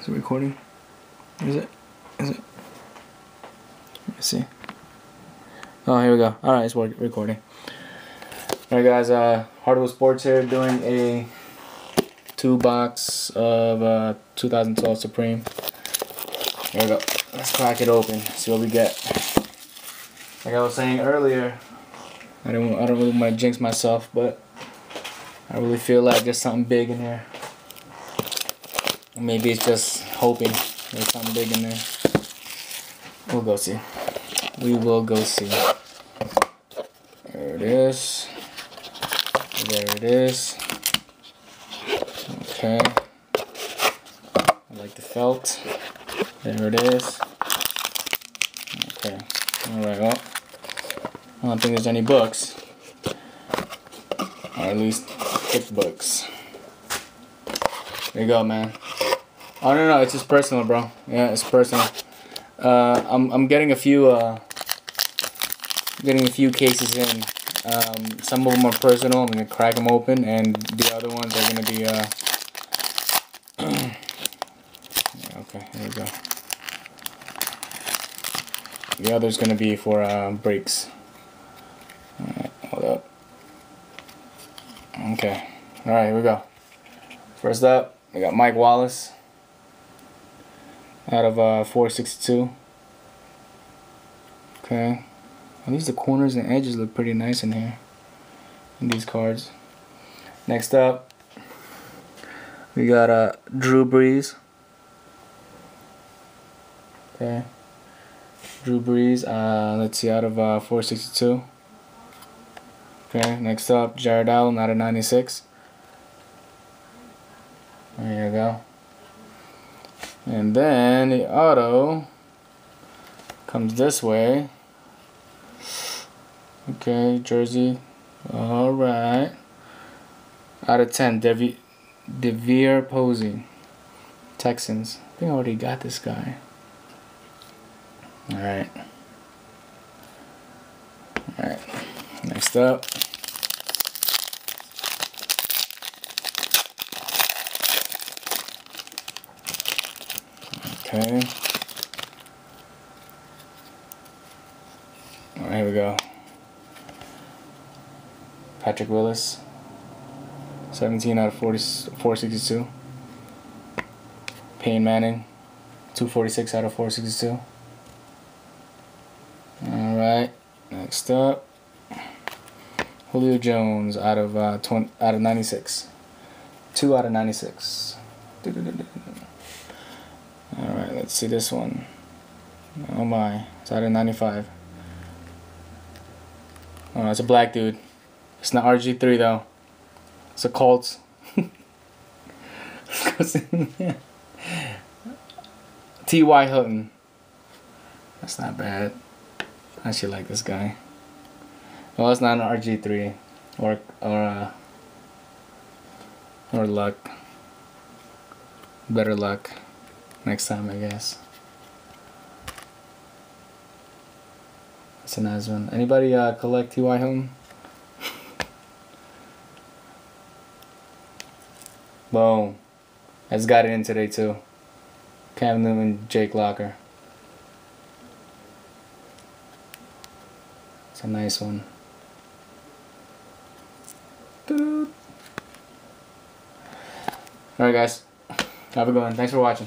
Is it recording? Is it? Is it? Let me see. Oh, here we go. Alright, it's recording. Alright guys, Hardwood Sports here doing a 2-box of 2012 Supreme. Here we go. Let's crack it open, see what we get. Like I was saying earlier, I don't really want to jinx myself, but I really feel like there's something big in here. Maybe it's just hoping there's something big in there. We'll go see. We will go see. There it is. There it is. Okay. I like the felt. There it is. Okay. Alright, well, I don't think there's any books. Or at least thick books. There you go, man. Oh no, it's just personal, bro. Yeah, it's personal. I'm getting a few cases in. Some of them are personal. I'm gonna crack them open, and the other ones are gonna be yeah, okay, here we go. The other's gonna be for breaks. Alright, hold up. Okay. Alright, here we go. First up, we got Mike Wallace out of 462. Okay. At least the corners and edges look pretty nice in here, in these cards. Next up, we got Drew Brees. Okay. Drew Brees, let's see, out of 462. Okay, next up, Jared Allen out of 96. There you go. And then the auto comes this way. Okay, jersey. Alright. Out of 10, DeVier Posey. Texans. I think I already got this guy. Alright. Alright. Next up. Okay. Alright, here we go. Patrick Willis. 17 out of 462. Peyton Manning. 246 out of 462. Alright. Next up. Julio Jones out of 96. 2 out of 96. Alright, let's see this one. Oh my, it's out of 95. Oh, it's a black dude. It's not RG3 though. It's a Colts. T.Y. Hilton. That's not bad. I actually like this guy. Well, it's not an RG3 or luck. Better luck next time, I guess. That's a nice one. Anybody collect T.Y. Hilton? Boom. I just got it in today too. Cam Newton, Jake Locker. It's a nice one. Alright guys, have a good one. Thanks for watching.